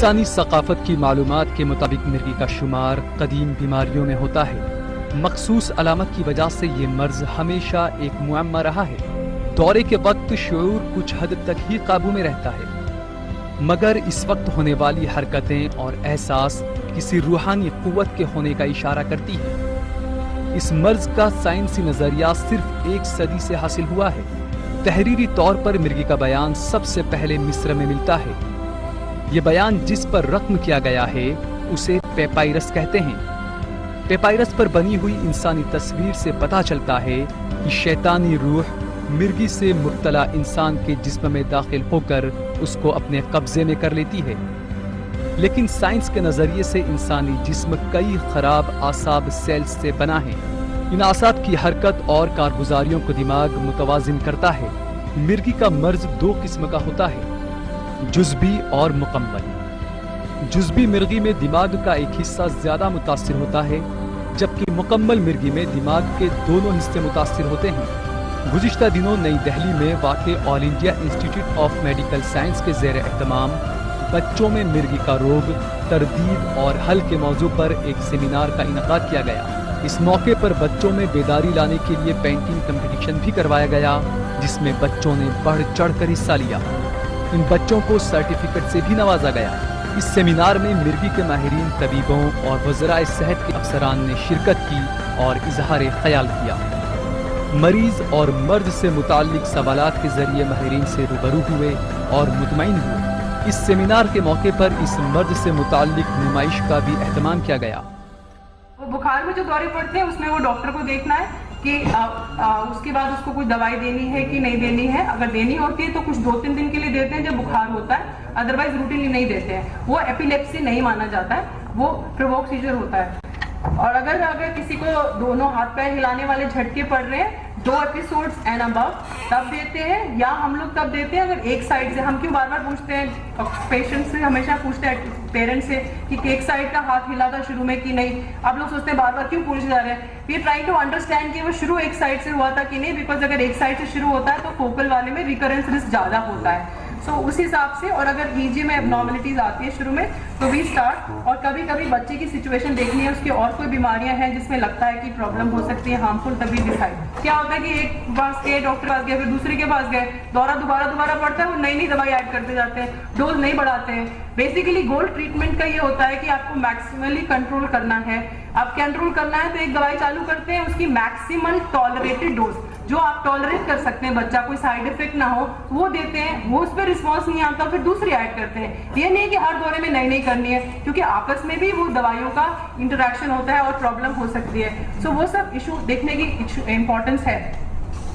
इंसानी सकाफत की मालूमात के मुताबिक मिर्गी का शुमार कदीम बीमारियों में होता है। मखसूस अलामत की वजह से ये मर्ज हमेशा एक मुअम्मा रहा है। दौरे के वक्त शऊर कुछ हद तक ही काबू में रहता है, मगर इस वक्त होने वाली हरकतें और एहसास किसी रूहानी कुव्वत के होने का इशारा करती है। इस मर्ज का साइंसी नजरिया सिर्फ 1 सदी से हासिल हुआ है। तहरीरी तौर पर मिर्गी का बयान सबसे पहले मिस्र में मिलता है। ये बयान जिस पर रकम किया गया है उसे पेपाइरस कहते हैं। पेपाइरस पर बनी हुई इंसानी तस्वीर से पता चलता है कि शैतानी रूह मिर्गी से मुब्तला इंसान के जिस्म में दाखिल होकर उसको अपने कब्जे में कर लेती है। लेकिन साइंस के नजरिए से इंसानी जिस्म कई खराब आसाब सेल्स से बना है। इन आसाब की हरकत और कारगुजारियों को दिमाग मुतवाजिन करता है। मिर्गी का मर्ज 2 किस्म का होता है, जुज़बी और मुकम्मल। जुज़बी मिर्गी में दिमाग का एक हिस्सा ज्यादा मुतासिर होता है, जबकि मुकम्मल मिर्गी में दिमाग के दोनों हिस्से मुतासिर होते हैं। गुज़िश्ता दिनों नई दिल्ली में वाक़े all India institute of medical science के ज़ेर एहतमाम बच्चों में मिर्गी का रोग, तरदीद और हल के मौजू पर एक सेमिनार का इनकाद किया गया। इस मौके पर बच्चों में बेदारी लाने के लिए पेंटिंग कंपटीशन भी करवाया गया, जिसमें बच्चों ने बढ़ चढ़ कर हिस्सा लिया। इन बच्चों को सर्टिफिकेट से भी नवाजा गया। इस सेमिनार में मिर्गी के माहिरीन, तबीबों और वज़राए सेहत के अफसरान ने शिरकत की और इजहार ख्याल किया। मरीज और मर्ज से मुताल्लिक सवालात के जरिए माहिरीन से रूबरू हुए और मुतमईन हुए। इस सेमिनार के मौके पर इस मर्ज से मुताल्लिक नुमाइश का भी एहतमाम किया गया। बुखार में जो दौरे पड़ते हैं उसमें वो डॉक्टर को देखना है कि उसके बाद उसको कोई दवाई देनी है कि नहीं देनी है। अगर देनी होती है तो कुछ 2-3 दिन के लिए देते हैं जब बुखार होता है, अदरवाइज रूटीनली नहीं देते हैं। वो एपिलेप्सी नहीं माना जाता है, वो प्रोवोक सीजर होता है। और अगर किसी को दोनों हाथ पैर हिलाने वाले झटके पड़ रहे हैं 2 एपिसोड्स एंड अबव, तब देते हैं। या हम लोग तब देते हैं अगर एक साइड से, हम क्यों बार बार पूछते हैं पेशेंट से, हमेशा पूछते हैं पेरेंट्स से कि एक साइड का हाथ हिला था शुरू में कि नहीं। आप लोग सोचते हैं बार बार क्यों पूछे जा रहे हैं। We are trying to understand कि वो शुरू एक साइड से हुआ था कि नहीं, बिकॉज अगर एक साइड से शुरू होता है तो फोकल वाले में रिकरेंस रिस्क ज्यादा होता है। सो उस हिसाब से, और अगर ईजी में एबनॉर्मलिटीज आती है शुरू में तो वी स्टार्ट। और कभी कभी बच्चे की सिचुएशन देखनी है, उसकी और कोई बीमारियां हैं जिसमें लगता है कि प्रॉब्लम हो सकती है हार्मफुल, तभी डिसाइड। क्या होता है कि एक पास गए, डॉक्टर पास गए, फिर दूसरे के पास गए, दौरा दोबारा पड़ता है, वो नई दवाई ऐड करते जाते हैं, डोज नहीं बढ़ाते हैं। बेसिकली गोल ट्रीटमेंट का ये होता है कि आपको मैक्सिमली कंट्रोल करना है। आप कंट्रोल करना है तो एक दवाई चालू करते हैं, उसकी मैक्सिमम टॉलरेटेड डोज जो आप टॉलरेट कर सकते हैं, बच्चा कोई साइड इफेक्ट ना हो, वो देते हैं। वो उस पर रिस्पॉन्स नहीं आता फिर दूसरी ऐड करते हैं। ये नहीं कि हर दौरे में नई करनी है, क्योंकि आपस में भी वो दवाइयों का इंटरेक्शन होता है और प्रॉब्लम हो सकती है। सो वो सब इशू देखने की इंपॉर्टेंस है।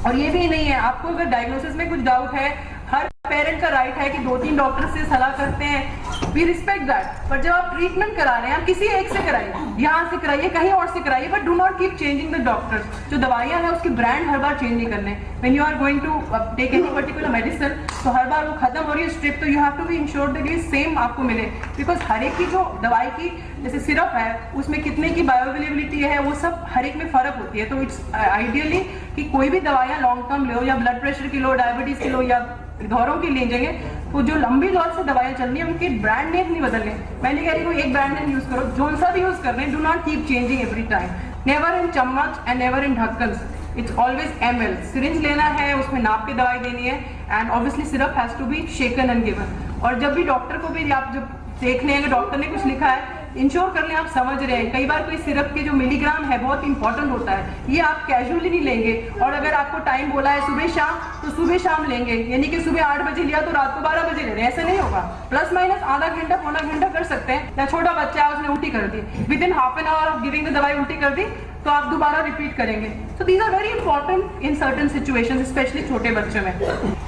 और ये भी नहीं है, आपको अगर डायग्नोसिस में कुछ डाउट है, हर पेरेंट का राइट है कि 2-3 डॉक्टर से सलाह करते हैं, वी रिस्पेक्ट दैट। पर जब आप ट्रीटमेंट करा रहे हैं, आप किसी एक से कराइए, यहाँ से कराइए, कहीं और से कराइए, but do not keep changing the doctors. जो दवाइयाँ हैं उसकी ब्रांड हर बार चेंज नहीं करने। When you are going to take any particular medicine, तो हर बार वो खत्म हो रही है स्ट्रिप, तो you have to be insured that ये सेम आपको मिले। बिकॉज हर एक की जो दवाई की जैसे सिरप है उसमें कितने की बायोअवेलेबिलिटी है, वो सब हर एक में फर्क होती है। तो इट्स आइडियली कि कोई भी दवाइयाँ लॉन्ग टर्म लो, या ब्लड प्रेशर की लो, डायबिटीज की लो, या दौरों की लीजिएंगे, तो जो लंबी दौर से दवाइयां चल रही है उनके ब्रांड नेम नहीं बदलने। मैं नहीं कह रही कोई एक ब्रांड नेम यूज करो, जो सा भी यूज कर रहे हैं, do not keep changing every time. Never in चम्मच एंड नेवर इन ढक्कन, इट्स ऑलवेज ml। सिरिंज लेना है, उसमें नाप के दवाई देनी है, and obviously syrup has to be shaken and given. और जब भी डॉक्टर को भी आप जब देखने हैं डॉक्टर ने कुछ लिखा है, इंश्योर कर लें आप समझ रहे हैं। कई बार कोई सिरप के जो मिलीग्राम है बहुत इंपॉर्टेंट होता है, ये आप कैजुअली नहीं लेंगे। और अगर आपको टाइम बोला है सुबह शाम, तो सुबह शाम लेंगे, यानी कि सुबह 8 बजे लिया तो रात को 12 बजे ले रहे हैं, ऐसा नहीं होगा। प्लस माइनस आधा घंटा पौना घंटा कर सकते हैं। या छोटा बच्चा है, उसने उल्टी कर दी, within half an hour of giving the दवाई उल्टी कर दी, तो आप दोबारा रिपीट करेंगे। So these are very important in certain situations, specially छोटे बच्चों में।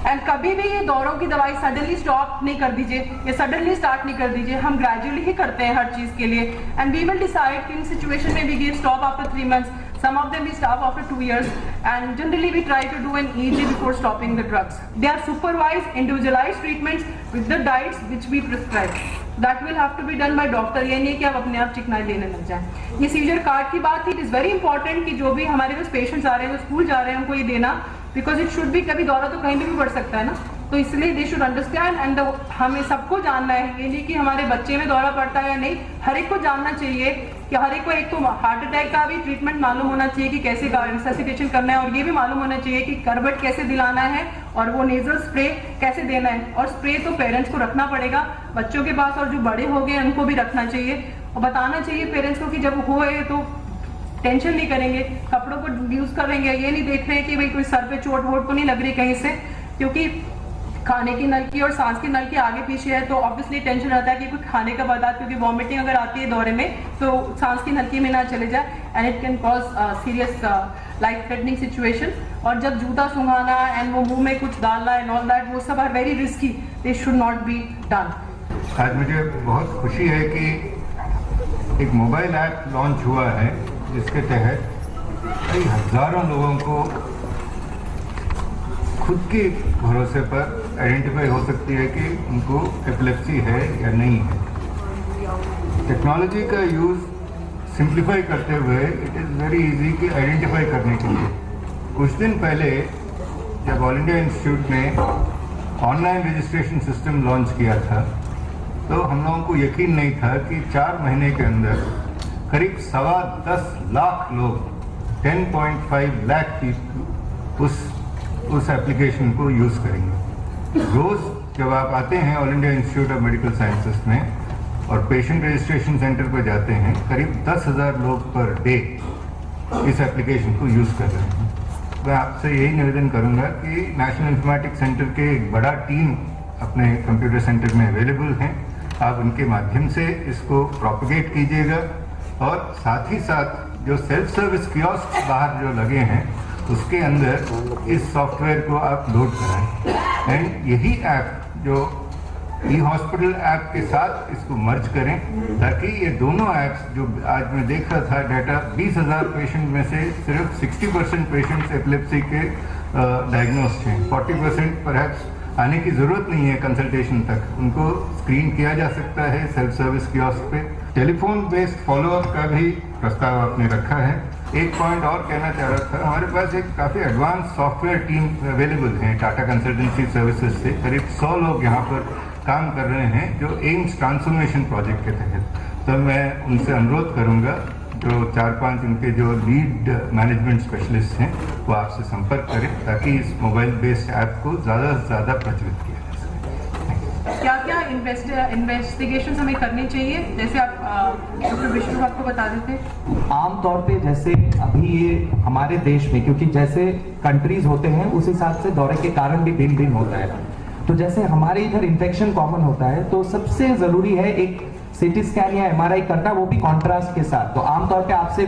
एंड कभी भी ये दौरों की दवाई सडनली स्टॉप नहीं कर दीजिए, या सडनली स्टार्ट नहीं कर दीजिए। हम ग्रेजुअली ही करते हैं हर चीज के लिए, and we will decide in situation में we give stop after 3 months, some of them we stop after 2 years, and generally we try to do an EEG before stopping the drugs. They are supervised, individualized treatments with the diets which we prescribe. That will have to be done by doctor। ये नहीं कि आप अपने आप चिकनाई लेने लग जाए। ये सीजर कार्ड की बात थी, इट इज वेरी इंपॉर्टेंट कि जो भी हमारे पास पेशेंट्स आ रहे हैं, वो स्कूल जा रहे हैं, उनको ये देना, बिकॉज इट शुड बी। कभी दौरा तो कहीं भी बढ़ सकता है ना, तो इसलिए दे शुड अंडरस्टैंड एंड हमें सबको जानना है, ये नहीं कि हमारे बच्चे में दौरा पड़ता है या नहीं, हर एक को जानना चाहिए कि हर एक को एक तो हार्ट अटैक का भी ट्रीटमेंट मालूम होना चाहिए कि कैसे रिससिटेशन करना है, और ये भी मालूम होना चाहिए कि करबट कैसे दिलाना है और वो नेजल स्प्रे कैसे देना है। और स्प्रे तो पेरेंट्स को रखना पड़ेगा बच्चों के पास, और जो बड़े हो गए उनको भी रखना चाहिए और बताना चाहिए पेरेंट्स को कि जब होए तो टेंशन नहीं करेंगे, कपड़ों को यूज करेंगे, ये नहीं देख रहे हैं कि भाई कोई सर पे चोट वोट तो नहीं लग रही कहीं से, क्योंकि खाने की नलकी और सांस की नलकी आगे पीछे है तो ऑब्वियसली टेंशन रहता है कि कुछ खाने का पदार्थ, क्योंकि वॉमिटिंग अगर आती है दौरे में तो सांस की नलकी में ना चले जाए and it can cause serious life threatening situation. और जब जूता सुंघाना एंड वो मुंह में कुछ डालना एंड ऑल दैट, वो सब are very risky, they should not be done. आज मुझे बहुत खुशी है कि एक मोबाइल ऐप लॉन्च हुआ है जिसके तहत कई हजारों लोगों को खुद के भरोसे पर आइडेंटिफाई हो सकती है कि उनको एपिलेप्सी है या नहीं है। टेक्नोलॉजी का यूज़ सिंप्लीफाई करते हुए इट इज़ वेरी इजी कि आइडेंटिफाई करने के लिए। कुछ दिन पहले जब ऑल इंडिया इंस्टीट्यूट ने ऑनलाइन रजिस्ट्रेशन सिस्टम लॉन्च किया था तो हम लोगों को यकीन नहीं था कि 4 महीने के अंदर करीब 10.25 लाख लोग 10.5 लाख पीपल उस एप्लीकेशन को यूज़ करेंगे। रोज़ जब आप आते हैं all India institute of medical sciences में और पेशेंट रजिस्ट्रेशन सेंटर पर जाते हैं, करीब 10,000 लोग पर डे इस एप्लीकेशन को यूज़ कर रहे हैं। मैं आपसे यही निवेदन करूंगा कि नेशनल इंफॉर्मेटिक्स सेंटर के एक बड़ा टीम अपने कंप्यूटर सेंटर में अवेलेबल हैं, आप उनके माध्यम से इसको प्रोपगेट कीजिएगा और साथ ही साथ जो सेल्फ सर्विस कियोस्क बाहर जो लगे हैं उसके अंदर इस सॉफ्टवेयर को आप लोड कराएं एंड यही ऐप जो ई हॉस्पिटल ऐप के साथ इसको मर्ज करें ताकि ये दोनों ऐप्स जो आज मैं देख रहा था डाटा 20,000 पेशेंट में से सिर्फ 60% पेशेंट्स एपिलेप्सी के डायग्नोस्ड हैं, 40% परहैप्स आने की ज़रूरत नहीं है कंसल्टेशन तक, उनको स्क्रीन किया जा सकता है सेल्फ सर्विस कियोस्क पे। टेलीफोन बेस्ड फॉलोअप का भी प्रस्ताव आपने रखा है। एक पॉइंट और कहना चाह रहा था, हमारे पास एक काफ़ी एडवांस सॉफ्टवेयर टीम अवेलेबल है टाटा कंसल्टेंसी सर्विसेज से, करीब 100 लोग यहाँ पर काम कर रहे हैं जो एम्स ट्रांसफॉर्मेशन प्रोजेक्ट के तहत। तो मैं उनसे अनुरोध करूँगा जो 4-5 उनके जो लीड मैनेजमेंट स्पेशलिस्ट हैं वो आपसे संपर्क करें ताकि इस मोबाइल बेस्ड ऐप को ज़्यादा से ज़्यादा प्रचलित किया जा सके। क्या क्या इन्वेस्टिगेशन हमें करनी चाहिए, जैसे आप डॉक्टर विष्णु आपको बता देते? आमतौर पे जैसे अभी ये हमारे देश में, क्योंकि जैसे कंट्रीज होते हैं उस हिसाब से दौरे के कारण भी भिन्न भिन्न होता है, तो जैसे हमारे इधर इन्फेक्शन कॉमन होता है तो सबसे जरूरी है एक सीटी स्कैन या एमआरआई करना, वो भी कॉन्ट्रास्ट के साथ। तो आमतौर पे आपसे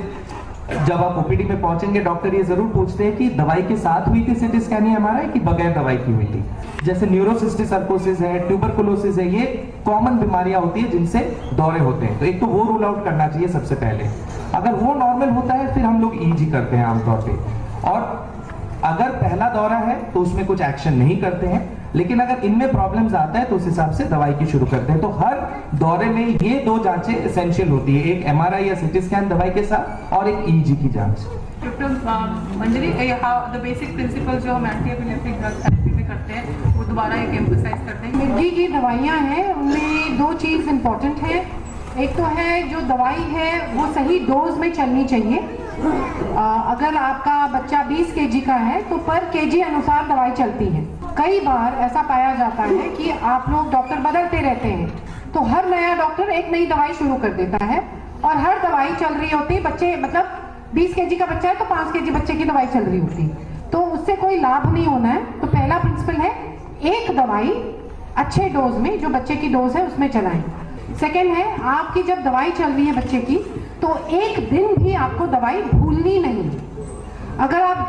जब आप ओपीडी में पहुंचेंगे डॉक्टर ये जरूर पूछते हैं कि दवाई के साथ हुई थी सीटी स्कैन या एमआरआई कि बगैर दवाई की हुई थी। जैसे न्यूरोसिस्टिक सर्कोसिस है, ट्यूबरकुलोसिस है, ये कॉमन बीमारियां होती है जिनसे दौरे होते हैं, तो एक तो वो रूल आउट करना चाहिए सबसे पहले। अगर वो नॉर्मल होता है फिर हम लोग ईजी करते हैं आमतौर पे, और अगर पहला दौरा है तो उसमें कुछ एक्शन नहीं करते हैं, लेकिन अगर इनमें प्रॉब्लम्स आता है तो उस हिसाब से दवाई की शुरू करते हैं। तो हर दौरे में ये 2 जांचें एसेंशियल होती है, एक एमआरआई या सीटी स्कैन दवाई के साथ और एक ईजी की जांच। Doctor Manjari, the basic principle जो हम एंटी एपिलेप्टिक ड्रग थेरेपी में करते हैं वो दोबारा एक एम्फसाइज करते हैं। मिर्गी की दवाइयाँ हैं उनमें 2 चीज़ इम्पोर्टेंट है, एक तो है जो दवाई है वो सही डोज में चलनी चाहिए। अगर आपका बच्चा 20 kg का है तो पर kg अनुसार दवाई चलती है। कई बार ऐसा पाया जाता है कि आप लोग डॉक्टर बदलते रहते हैं, तो हर नया डॉक्टर एक नई दवाई शुरू कर देता है और हर दवाई चल रही होती है, बच्चे मतलब 20 kg का बच्चा है तो 5 kg बच्चे की दवाई चल रही होती है, तो उससे कोई लाभ नहीं होना है। तो पहला प्रिंसिपल है एक दवाई अच्छे डोज में, जो बच्चे की डोज है उसमें चलाएं। सेकेंड है, आपकी जब दवाई चल रही है बच्चे की तो एक दिन भी आपको दवाई भूलनी नहीं। अगर आप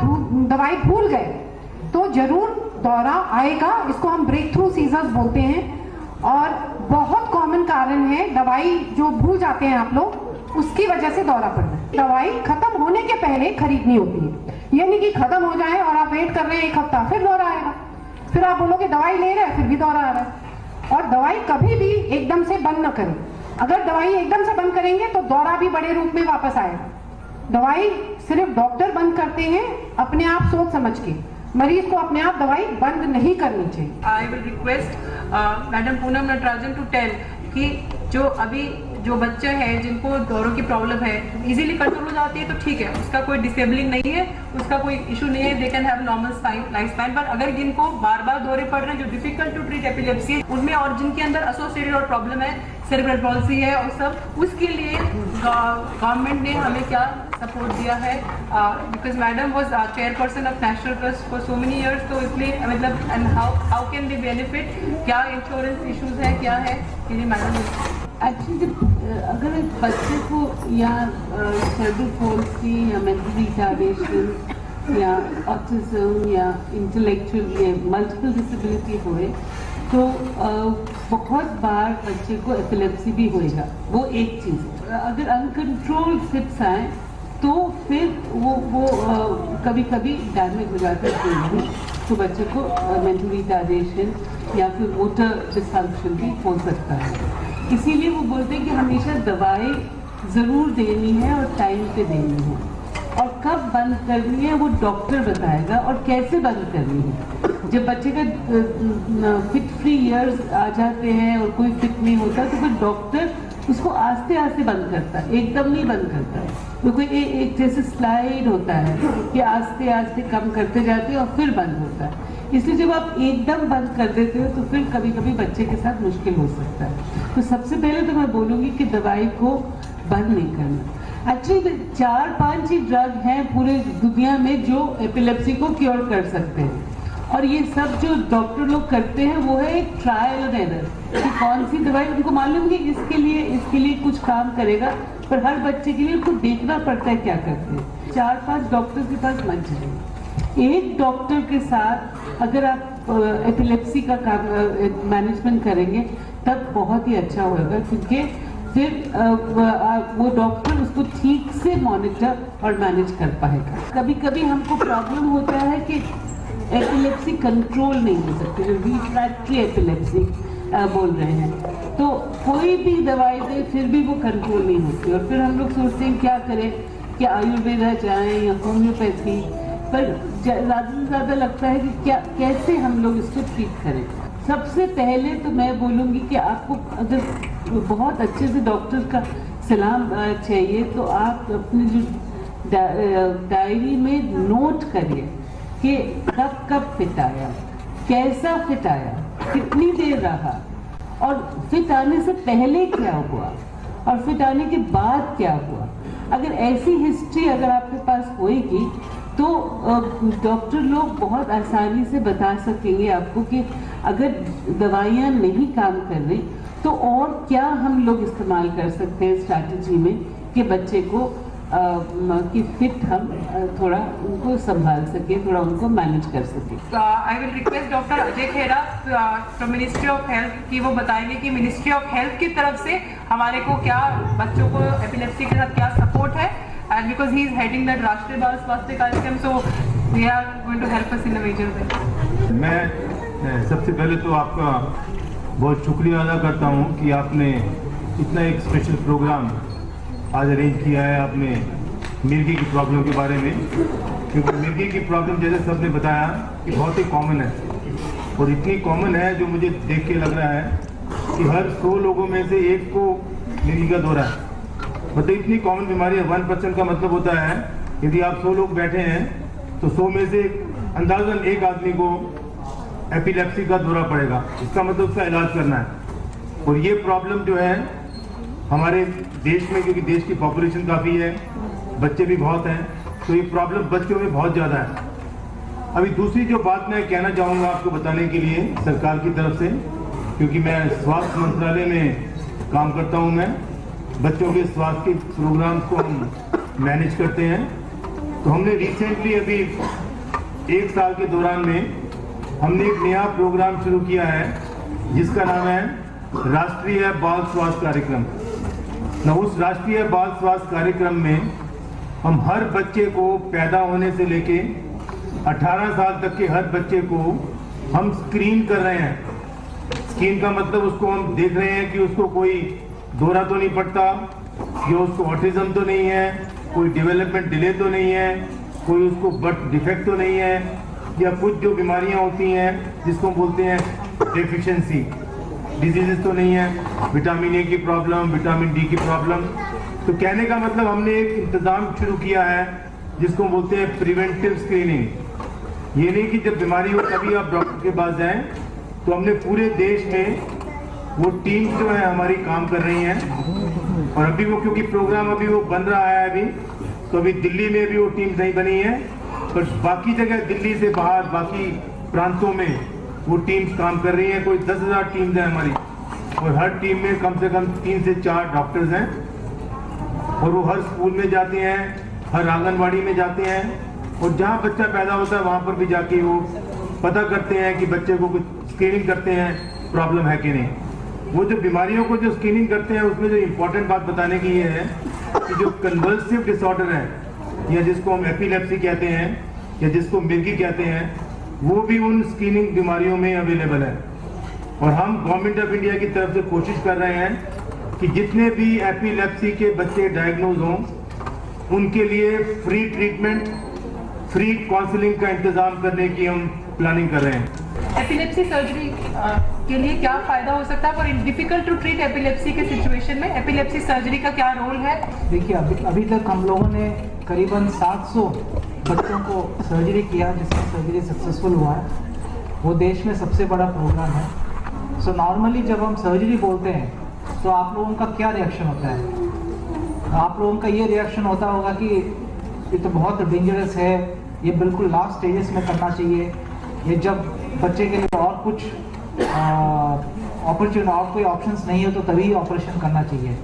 दवाई भूल गए तो जरूर दौरा आएगा, इसको हम ब्रेक थ्रू सीजर्स बोलते हैं, और बहुत कॉमन कारण है दवाई जो भूल जाते हैं आप लोग, उसकी वजह से दौरा पड़ना है। दवाई खत्म होने के पहले खरीदनी होती है, ये नहीं कि खत्म हो जाए और आप वेट कर रहे हैं 1 हफ्ता फिर दौरा आएगा, फिर आप बोलोगे दवाई ले रहे हैं फिर भी दौरा आ रहा है। और दवाई कभी भी एकदम से बंद न करें, अगर दवाई एकदम से बंद करेंगे तो दौरा भी बड़े रूप में वापस आएगा। दवाई सिर्फ डॉक्टर बंद करते हैं अपने आप सोच समझ के, मरीज को अपने आप दवाई बंद नहीं करनी चाहिए। I will request madam Poonam Natarajan to tell कि जो अभी जो बच्चे हैं जिनको दौरों की प्रॉब्लम है इजीली कंट्रोल हो जाती है तो ठीक है, उसका कोई डिसेबलिंग नहीं है, उसका कोई इशू नहीं है, they can have normal life span. पर अगर जिनको बार बार दौरे पड़ रहे हैं, जो डिफिकल्ट टू ट्रीट एपिलेप्सी है उनमें, और जिनके अंदर एसोसिएटेड और प्रॉब्लम है, सेरेब्रल पॉल्सी है और सब, उसके लिए गवर्नमेंट ने हमें क्या सपोर्ट दिया है, because madam was chairperson of national trust for so many years, तो इसलिए मतलब and how can they benefit, क्या इंश्योरेंस इश्यूज है, क्या है, ये मैडम एक्चुअली अगर एक बच्चे को या सेरेब्रल पॉल्सी या मेंटल रिटार्डेशन या ऑटिज्म या इंटेलेक्चुअल या मल्टीपल डिसेबिलिटी होए तो बहुत बार बच्चे को एपिलेप्सी भी होएगा, वो एक चीज़। अगर अनकंट्रोल्ड फिट्स आए तो फिर वो कभी कभी डैमेज हो जाता है, तो बच्चे को मेंटल रिटार्डेशन या फिर मोटर डिसफंक्शन भी हो सकता है। इसीलिए वो बोलते हैं कि हमेशा दवाई ज़रूर देनी है और टाइम पे देनी है, और कब बंद करनी है वो डॉक्टर बताएगा और कैसे बंद करनी है। जब बच्चे का फिट फ्री इयर्स आ जाते हैं और कोई फिट नहीं होता तो फिर डॉक्टर उसको आस्ते आस्ते बंद करता है, एकदम नहीं बंद करता। तो कोई एक जैसे स्लाइड होता है कि आस्ते आस्ते कम करते जाते हैं और फिर बंद होता है। इसलिए जब आप एकदम बंद कर देते हो तो फिर कभी कभी बच्चे के साथ मुश्किल हो सकता है। तो सबसे पहले तो मैं बोलूँगी कि दवाई को बंद नहीं करना। एक्चुअली 4-5 ही ड्रग हैं पूरे दुनिया में जो एपिलेप्सी को क्योर कर सकते हैं, और ये सब जो डॉक्टर लोग करते हैं वो है एक ट्रायल एंड एरर कि कौन सी दवाई उनको मालूम कि इसके लिए कुछ काम करेगा, पर हर बच्चे के लिए उनको देखना पड़ता है क्या करते हैं। 4-5 डॉक्टर के पास मत जाइए, एक डॉक्टर के साथ अगर आप एपिलेप्सी का काम मैनेजमेंट करेंगे तब बहुत ही अच्छा होगा, क्योंकि फिर वो डॉक्टर उसको ठीक से मॉनिटर और मैनेज कर पाएगा। कभी कभी हमको प्रॉब्लम होता है कि एपिलेप्सी कंट्रोल नहीं हो सकती, जो रिफ्रैक्टरी एपिलेप्सी बोल रहे हैं, तो कोई भी दवाई दे फिर भी वो कंट्रोल नहीं होती, और फिर हम लोग सोचते हैं क्या करें, कि आयुर्वेदा जाएं या होम्योपैथी, पर ज़्यादा से ज़्यादा लगता है कि कैसे हम लोग इसको ट्रीट करें। सबसे पहले तो मैं बोलूँगी कि आपको अगर बहुत अच्छे से डॉक्टर का सलाह चाहिए तो आप अपनी जो डायरी में नोट करिए कि कब फिट आया, कैसा फिट आया, कितनी देर रहा, और फिट आने से पहले क्या हुआ और फिट आने के बाद क्या हुआ। अगर ऐसी हिस्ट्री अगर आपके पास होएगी तो डॉक्टर लोग बहुत आसानी से बता सकेंगे आपको कि अगर दवाइयाँ नहीं काम कर रही तो और क्या हम लोग इस्तेमाल कर सकते हैं स्ट्रैटेजी में कि बच्चे को कि फिट हम थोड़ा उनको संभाल सके, थोड़ा उनको मैनेज कर सके। आई will request doctor Ajay Khera from ministry of health कि वो बताएंगे कि मिनिस्ट्री ऑफ हेल्थ की तरफ से हमारे को क्या बच्चों को एपिलेप्सी के साथ क्या सपोर्ट है, and because he is heading that Rashtriya Bal Swasthya Karyakram, so we are going to help us in a major way. मैं सबसे पहले तो आपका बहुत शुक्रिया अदा करता हूँ कि आपने इतना एक स्पेशल प्रोग्राम आज अरेंज किया है आपने मिर्गी की प्रॉब्लम के बारे में, क्योंकि मिर्गी की प्रॉब्लम जैसे सबने बताया कि बहुत ही कॉमन है, और इतनी कॉमन है जो मुझे देख के लग रहा है कि हर 100 लोगों में से एक को मिर्गी का दौरा है। मतलब इतनी कॉमन बीमारी है। 1% का मतलब होता है यदि आप 100 लोग बैठे हैं तो 100 में से अंदाजन एक आदमी को एपिलेप्सी का दौरा पड़ेगा, इसका मतलब उसका इलाज करना है। और ये प्रॉब्लम जो है हमारे देश में, क्योंकि देश की पॉपुलेशन काफ़ी है, बच्चे भी बहुत हैं, तो ये प्रॉब्लम बच्चों में बहुत ज़्यादा है। अभी दूसरी जो बात मैं कहना चाहूँगा आपको बताने के लिए सरकार की तरफ से, क्योंकि मैं स्वास्थ्य मंत्रालय में काम करता हूँ, मैं बच्चों के स्वास्थ्य के प्रोग्राम्स को हम मैनेज करते हैं। तो हमने रिसेंटली अभी 1 साल के दौरान में हमने एक नया प्रोग्राम शुरू किया है जिसका नाम है राष्ट्रीय बाल स्वास्थ्य कार्यक्रम। न उस राष्ट्रीय बाल स्वास्थ्य कार्यक्रम में हम हर बच्चे को पैदा होने से लेके 18 साल तक के हर बच्चे को हम स्क्रीन कर रहे हैं। स्क्रीन का मतलब उसको हम देख रहे हैं कि उसको कोई दौरा तो नहीं पड़ता, कि उसको ऑटिज्म तो नहीं है, कोई डेवलपमेंट डिले तो नहीं है, कोई उसको बर्थ डिफेक्ट तो नहीं है, या कुछ जो बीमारियां होती हैं जिसको बोलते हैं डेफिशिएंसी डिजीजेस तो नहीं है, विटामिन ए की प्रॉब्लम, विटामिन डी की प्रॉब्लम। तो कहने का मतलब हमने एक इंतज़ाम शुरू किया है जिसको बोलते हैं प्रिवेंटिव स्क्रीनिंग। ये नहीं कि जब बीमारी हो तभी आप डॉक्टर के पास जाएं। तो हमने पूरे देश में वो टीम जो है हमारी काम कर रही हैं, और अभी वो क्योंकि प्रोग्राम अभी वो बन रहा है अभी, तो अभी दिल्ली में भी वो टीम नहीं बनी है, पर बाकी जगह दिल्ली से बाहर बाकी प्रांतों में वो टीम्स काम कर रही हैं। कोई 10,000 टीम्स हैं हमारी, और हर टीम में कम से कम 3 से 4 डॉक्टर्स हैं, और वो हर स्कूल में जाते हैं, हर आंगनबाड़ी में जाते हैं, और जहाँ बच्चा पैदा होता है वहाँ पर भी जाके वो पता करते हैं कि बच्चे को कुछ स्क्रीनिंग करते हैं, प्रॉब्लम है कि नहीं। वो जो बीमारियों को जो स्क्रीनिंग करते हैं उसमें जो इम्पोर्टेंट बात बताने की ये है कि जो कन्वल्सिव डिसऑर्डर है, या जिसको हम एपिलेप्सी कहते हैं या जिसको मिर्गी कहते हैं, वो भी उन स्क्रीनिंग बीमारियों में अवेलेबल है। और हम गवर्नमेंट ऑफ इंडिया की तरफ से कोशिश कर रहे हैं कि जितने भी एपिलेप्सी के बच्चे डायग्नोज हों उनके लिए फ्री ट्रीटमेंट, फ्री काउंसलिंग का इंतजाम करने की हम प्लानिंग कर रहे हैं। एपिलेप्सी सर्जरी के लिए क्या फायदा हो सकता है for difficult to treat epilepsy के सिचुएशन में? एपिलेप्सी सर्जरी का क्या रोल है? देखिए, अभी तक हम लोगों ने करीबन 700 बच्चों को सर्जरी किया जिसमें सर्जरी सक्सेसफुल हुआ है। वो देश में सबसे बड़ा प्रोग्राम है। सो नॉर्मली जब हम सर्जरी बोलते हैं तो आप लोगों का क्या रिएक्शन होता है? आप लोगों का ये रिएक्शन होता होगा कि ये तो बहुत डेंजरस है, ये बिल्कुल लास्ट स्टेजेस में करना चाहिए, ये जब बच्चे के लिए और कुछ अपॉर्चुनिटी और कोई ऑप्शंस नहीं है तो तभी ऑपरेशन करना चाहिए।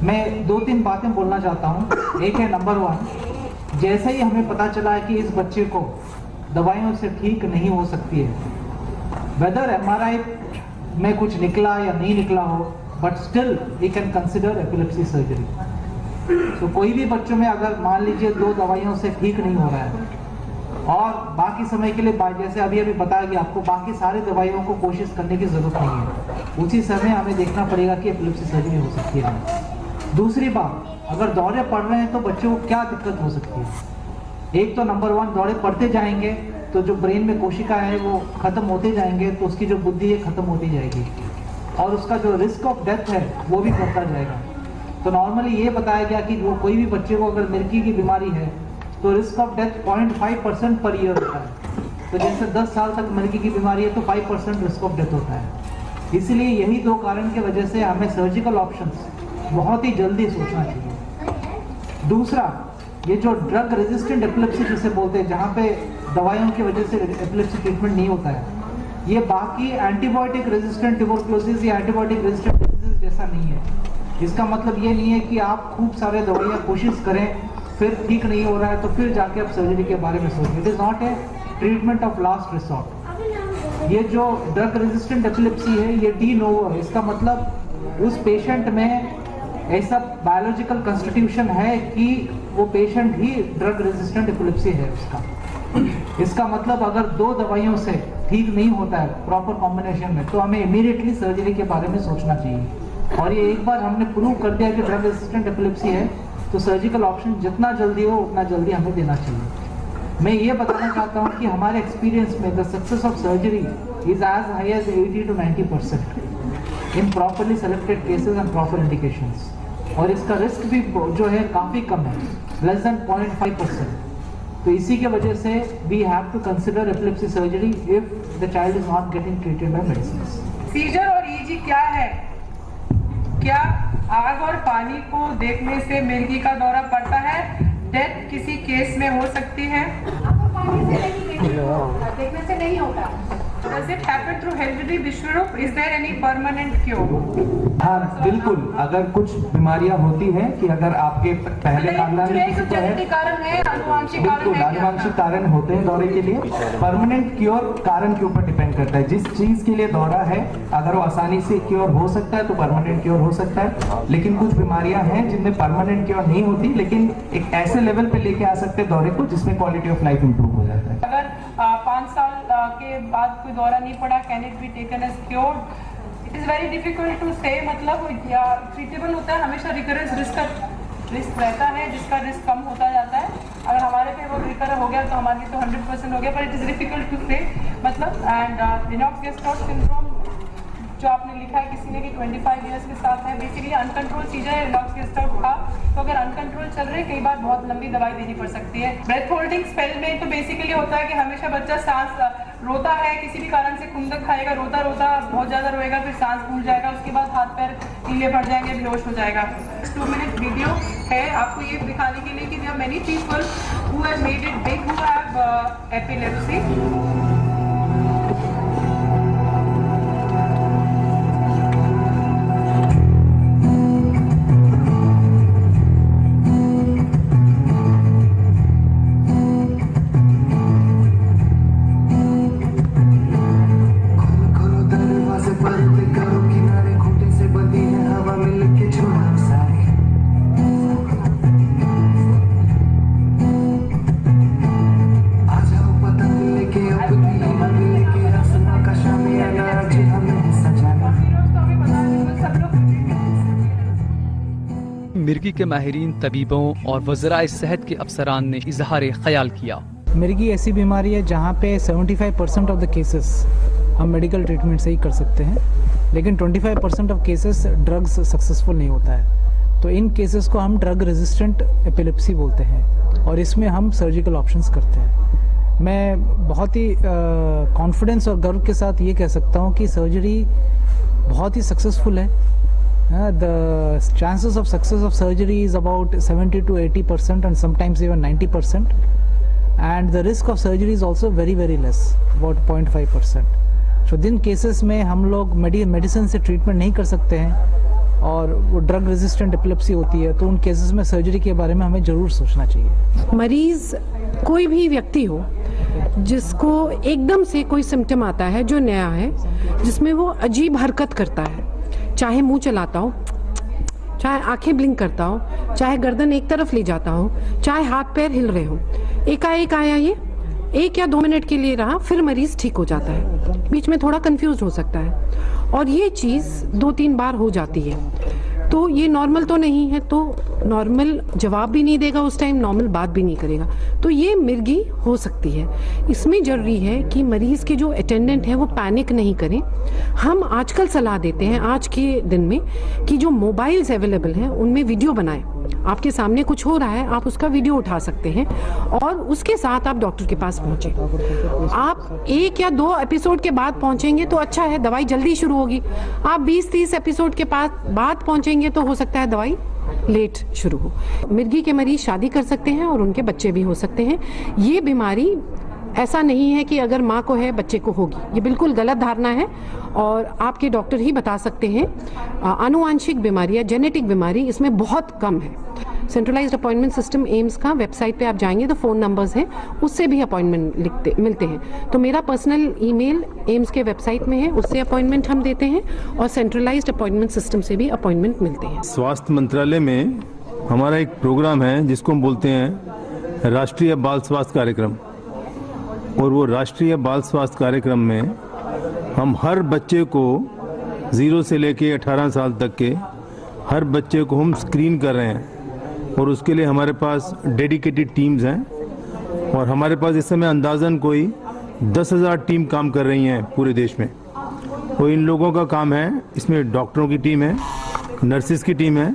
मैं 2-3 बातें बोलना चाहता हूँ। एक है, नंबर 1, जैसे ही हमें पता चला है कि इस बच्चे को दवाइयों से ठीक नहीं हो सकती है, वेदर MRI में कुछ निकला या नहीं निकला हो, but still we can consider epilepsy surgery. तो कोई भी बच्चों में अगर मान लीजिए 2 दवाइयों से ठीक नहीं हो रहा है और बाकी समय के लिए जैसे अभी बताया कि आपको बाकी सारी दवाइयों को कोशिश करने की जरूरत नहीं है, उसी समय हमें देखना पड़ेगा कि एपिलेप्सी सर्जरी हो सकती है। दूसरी बात, अगर दौरे पड़ रहे हैं तो बच्चों को क्या दिक्कत हो सकती है? एक तो नंबर 1, दौरे पड़ते जाएंगे तो जो ब्रेन में कोशिका है वो खत्म होते जाएंगे, तो उसकी जो बुद्धि है खत्म होती जाएगी, और उसका जो रिस्क ऑफ डेथ है वो भी बढ़ता जाएगा। तो नॉर्मली ये बताया गया कि वो कोई भी बच्चे को अगर मिर्गी की बीमारी है तो risk of death 0.5% per year होता है। तो जैसे 10 साल तक मिर्गी की बीमारी है तो 5% रिस्क ऑफ डेथ होता है। इसलिए यही 2 कारण की वजह से हमें सर्जिकल ऑप्शंस बहुत ही जल्दी सोचना चाहिए। दूसरा, ये जो ड्रग रेजिस्टेंट एपिलेप्सी जिसे बोलते हैं, जहाँ पे दवाइयों की वजह से एपिलेप्सी ट्रीटमेंट नहीं होता है, ये बाकी एंटीबायोटिक रेजिस्टेंट ट्यूबरकुलोसिस या एंटीबायोटिक रेजिस्टेंट डिजीज जैसा नहीं है। इसका मतलब ये नहीं है कि आप खूब सारे दवाइयाँ कोशिश करें फिर ठीक नहीं हो रहा है तो फिर जाके आप सर्जरी के बारे में सोचें। It is not a treatment of last resort. ये जो ड्रग रेजिस्टेंट एपिलेप्सी है ये डी नोवो है। इसका मतलब उस पेशेंट में ऐसा बायोलॉजिकल कंस्टिट्यूशन है कि वो पेशेंट ही ड्रग रेजिस्टेंट एपिलेप्सी है उसका। इसका मतलब अगर 2 दवाइयों से ठीक नहीं होता है प्रॉपर कॉम्बिनेशन में, तो हमें इमीडिएटली सर्जरी के बारे में सोचना चाहिए। और ये एक बार हमने प्रूव कर दिया कि ड्रग रेजिस्टेंट एपिलेप्सी है तो सर्जिकल ऑप्शन जितना जल्दी हो उतना जल्दी हमें देना चाहिए। मैं ये बताना चाहता हूँ कि हमारे एक्सपीरियंस में the success of surgery is as high as 80 to 90% in properly selected cases and proper indications. और इसका रिस्क भी जो है काफ़ी कम है, लेस देन 0.5%। तो इसी के वजह से we have to consider epilepsy surgery if the child is not getting treated by medicine. Seizure और ईजी क्या है? क्या आग और पानी को देखने से मिर्गी का दौरा पड़ता है? डेथ किसी केस में हो सकती है? देखने से नहीं होता। Does it happen through hereditary Vishwarup? Is there any permanent cure? हाँ बिल्कुल, अगर कुछ बीमारियां होती हैं कि अगर आपके पहले खानदान में किसी को है, कारण है, आनुवांशिक कारण बिल्कुल है, आनुवांशिक कारण होते हैं दौरे के लिए। परमानेंट क्योर कारण के ऊपर डिपेंड करता है। जिस चीज के लिए दौरा है अगर वो आसानी से क्योर हो सकता है तो परमानेंट क्योर हो सकता है, लेकिन कुछ बीमारियां हैं जिनमें परमानेंट क्योर नहीं होती, लेकिन एक ऐसे लेवल पे लेके आ सकते हैं दौरे को जिसमें क्वालिटी ऑफ लाइफ इंप्रूव हो जाता है। अगर 5 साल के बाद कोई दौरा नहीं पड़ा, can it be taken as cured? It is very difficult to say, मतलब ट्रीटेबल होता है हमेशा, रिकरेंस रिस्क रिस्क रहता है, जिसका रिस्क कम होता जाता है। अगर हमारे पे वो रिकवर हो गया तो हमारे लिए तो 100% हो गया, पर it is difficult to say मतलब। एंड लेनॉक्स-गैस्टाउट सिंड्रोम जो आपने लिखा है किसी ने कि 25 ईयर्स के साथ है, बेसिकली अनकंट्रोल चीज़ें है लेनॉक्स-गैस्टाउट का। तो अगर अनकंट्रोल चल रहे कई बार बहुत लंबी दवाई देनी पड़ सकती है। ब्रेथ होल्डिंग स्पेल में तो बेसिकली होता है कि हमेशा बच्चा सांस रोता है, किसी भी कारण से खुंदक खाएगा, रोता रोता बहुत ज़्यादा रोएगा, फिर सांस भूल जाएगा, उसके बाद हाथ पैर ढीले पड़ जाएंगे, बेहोश हो जाएगा। 2 मिनट वीडियो है आपको ये दिखाने के लिए कि there are many people who have made it big who have epilepsy. मिर्गी के माहिरीन, तबीबों और वज़राए सेहत के अफसरान ने इजहार ख्याल किया। मिर्गी ऐसी बीमारी है जहाँ पे 75% ऑफ द केसेस हम मेडिकल ट्रीटमेंट से ही कर सकते हैं, लेकिन 25% ऑफ केसेस ड्रग्स सक्सेसफुल नहीं होता है। तो इन केसेस को हम ड्रग रेजिस्टेंट एपिलेप्सी बोलते हैं और इसमें हम सर्जिकल ऑप्शंस करते हैं। मैं बहुत ही कॉन्फिडेंस और गर्व के साथ ये कह सकता हूँ कि सर्जरी बहुत ही सक्सेसफुल है। The chances of success of surgery is about 70 to 80% and sometimes even 90%, and the risk of surgery is also very less, about 0.5%. So जिन केसेस में हम लोग मेडिसिन से ट्रीटमेंट नहीं कर सकते हैं और वो ड्रग रेजिस्टेंट एपिलेप्सी होती है, तो उन केसेस में सर्जरी के बारे में हमें जरूर सोचना चाहिए। मरीज कोई भी व्यक्ति हो जिसको एकदम से कोई सिम्टम आता है जो नया है, जिसमें वो अजीब हरकत करता है, चाहे मुंह चलाता हो, चाहे आंखें ब्लिंक करता हो, चाहे गर्दन एक तरफ ले जाता हो, चाहे हाथ पैर हिल रहे हो, एकाएक आया ये 1 या 2 मिनट के लिए रहा, फिर मरीज ठीक हो जाता है। बीच में थोड़ा कंफ्यूज हो सकता है और ये चीज़ 2-3 बार हो जाती है, तो ये नॉर्मल तो नहीं है, तो नॉर्मल जवाब भी नहीं देगा उस टाइम, नॉर्मल बात भी नहीं करेगा, तो ये मिर्गी हो सकती है। इसमें जरूरी है कि मरीज के जो अटेंडेंट है वो पैनिक नहीं करें। हम आजकल सलाह देते हैं आज के दिन में कि जो मोबाइल्स अवेलेबल हैं उनमें वीडियो बनाएं। आपके सामने कुछ हो रहा है, आप उसका वीडियो उठा सकते हैं और उसके साथ आप डॉक्टर के पास पहुंचे। आप 1 या 2 एपिसोड के बाद पहुंचेंगे तो अच्छा है, दवाई जल्दी शुरू होगी। आप 20-30 एपिसोड के बाद पहुंचेंगे तो हो सकता है दवाई लेट शुरू हो। मिर्गी के मरीज शादी कर सकते हैं और उनके बच्चे भी हो सकते हैं। ये बीमारी ऐसा नहीं है कि अगर माँ को है बच्चे को होगी, ये बिल्कुल गलत धारणा है और आपके डॉक्टर ही बता सकते हैं। आनुवांशिक बीमारी या जेनेटिक बीमारी इसमें बहुत कम है। सेंट्रलाइज्ड अपॉइंटमेंट सिस्टम एम्स का वेबसाइट पे आप जाएंगे तो फ़ोन नंबर्स हैं, उससे भी अपॉइंटमेंट मिलते हैं। तो मेरा पर्सनल ईमेल एम्स के वेबसाइट में है, उससे अपॉइंटमेंट हम देते हैं और सेंट्रलाइज्ड अपॉइंटमेंट सिस्टम से भी अपॉइंटमेंट मिलते हैं। स्वास्थ्य मंत्रालय में हमारा एक प्रोग्राम है जिसको हम बोलते हैं राष्ट्रीय बाल स्वास्थ्य कार्यक्रम, और वो राष्ट्रीय बाल स्वास्थ्य कार्यक्रम में हम हर बच्चे को 0 से लेके 18 साल तक के हर बच्चे को हम स्क्रीन कर रहे हैं, और उसके लिए हमारे पास डेडिकेटेड टीम्स हैं और हमारे पास इस समय अंदाज़न कोई 10,000 टीम काम कर रही हैं पूरे देश में। और इन लोगों का काम है, इसमें डॉक्टरों की टीम है, नर्सिस की टीम है,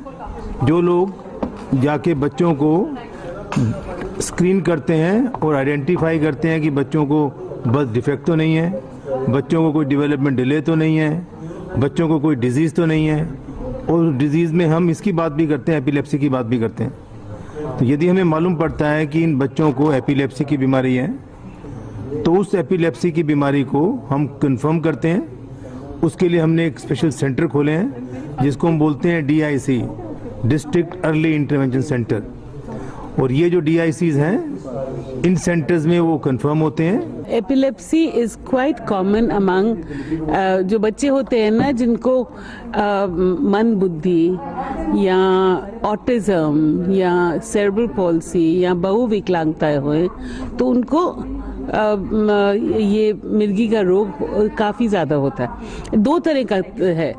जो लोग जाके बच्चों को स्क्रीन करते हैं और आइडेंटिफाई करते हैं कि बच्चों को बर्थ डिफेक्ट तो नहीं है, बच्चों को कोई डेवलपमेंट डिले तो नहीं है, बच्चों को कोई डिजीज़ तो नहीं है। और डिजीज़ में हम इसकी बात भी करते हैं, एपिलेप्सी की बात भी करते हैं। तो यदि हमें मालूम पड़ता है कि इन बच्चों को एपिलेप्सी की बीमारी है, तो उस एपिलेप्सी की बीमारी को हम कंफर्म करते हैं। उसके लिए हमने एक स्पेशल सेंटर खोले हैं जिसको हम बोलते हैं DIC, district early intervention centre. और ये जो DICs हैं, इन सेंटर्स में वो कंफर्म होते हैं। Epilepsy is quite common among जो बच्चे होते हैं ना, जिनको मन बुद्धि या ऑटिज्म या सेरेब्रल पॉल्सी या बहुविकलांगताएं हुए, तो उनको ये मिर्गी का रोग काफ़ी ज़्यादा होता है। दो तरह का है,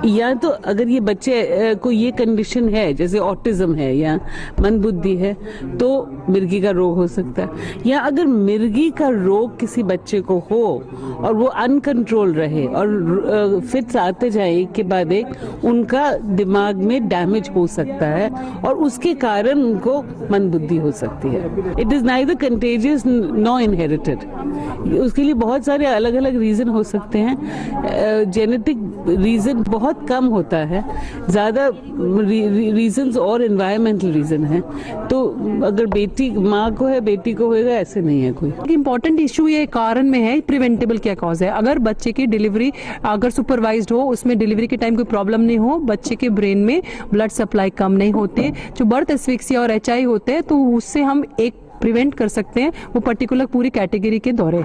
या तो अगर ये बच्चे को ये कंडीशन है जैसे ऑटिज्म है या मंदबुद्धि है तो मिर्गी का रोग हो सकता है, या अगर मिर्गी का रोग किसी बच्चे को हो और वो अनकंट्रोल रहे और फिट्स आते जाए एक के बाद एक, उनका दिमाग में डैमेज हो सकता है और उसके कारण उनको मंदबुद्धि हो सकती है। इट इज नाइदर कंटेजियस नॉ इनहेरिटेड। उसके लिए बहुत सारे अलग अलग रीजन हो सकते हैं। जेनेटिक रीजन बहुत कम होता है, ज्यादा रीजंस और एनवायरमेंटल रीजन है। तो अगर बेटी माँ को है बेटी को होएगा ऐसे नहीं है कोई। इम्पोर्टेंट इशू ये कारण में है प्रिवेंटेबल क्या कॉज है। अगर बच्चे की डिलीवरी अगर सुपरवाइज्ड हो, उसमें डिलीवरी के टाइम कोई प्रॉब्लम नहीं हो, बच्चे के ब्रेन में ब्लड सप्लाई कम नहीं होते, जो बर्थ एस्फिक्सिया और एचआई होते हैं, तो उससे हम एक प्रिवेंट कर सकते हैं वो पर्टिकुलर पूरी कैटेगरी के दौरे।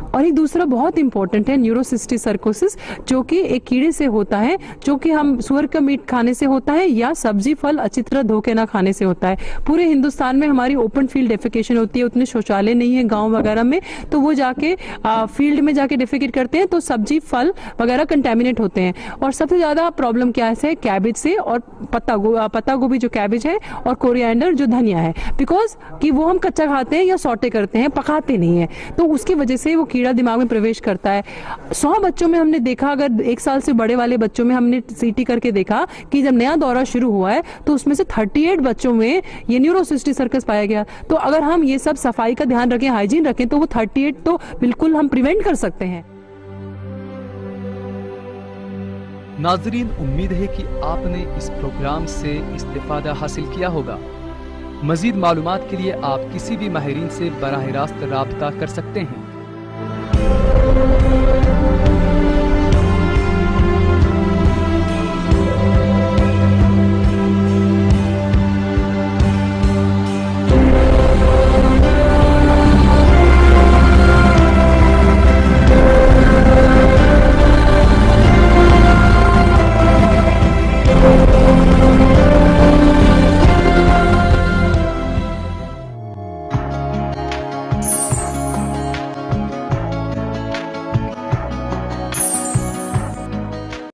और एक दूसरा बहुत इंपॉर्टेंट है न्यूरोसिस्टिसर्कोसिस, जो कि एक कीड़े से होता है, जो कि हम सुअर का मीट खाने से होता है या सब्जी फल अच्छी तरह धो के ना खाने से होता है। पूरे हिंदुस्तान में हमारी ओपन फील्ड डेफिकेशन होती है, उतने शौचालय नहीं है गांव वगैरह में, तो वो जाके फील्ड में जाके डेफिकेट करते हैं, तो सब्जी फल वगैरह कंटेमिनेट होते हैं। और सबसे ज्यादा प्रॉब्लम क्या है कैबेज से, और पत्ता गोभी जो कैबेज है, और कोरिएंडर जो धनिया है, बिकॉज कि वो हम कच्चा खाते हैं या सौटे करते हैं, पकाते नहीं है, तो उसकी वजह से वो कीड़ा दिमाग में प्रवेश करता है। 100 बच्चों में हमने देखा, अगर 1 साल से बड़े वाले बच्चों में हमने सीटी करके देखा कि जब नया दौरा शुरू हुआ है तो उसमें से 38 बच्चों में ये न्यूरोसिस्टिसर्कस पाया गया। तो अगर हम ये सब सफाई का ध्यान रखें, हाइजीन रखें, तो वो 38 तो बिल्कुल हम प्रिवेंट कर सकते हैं। नाजरीन, उम्मीद है कि आपने इस प्रोग्राम से इस्तेफादा हासिल किया होगा। मजीद मालूमात के लिए आप किसी भी माहिरीन से बराह रास्त राब्ता कर सकते हैं।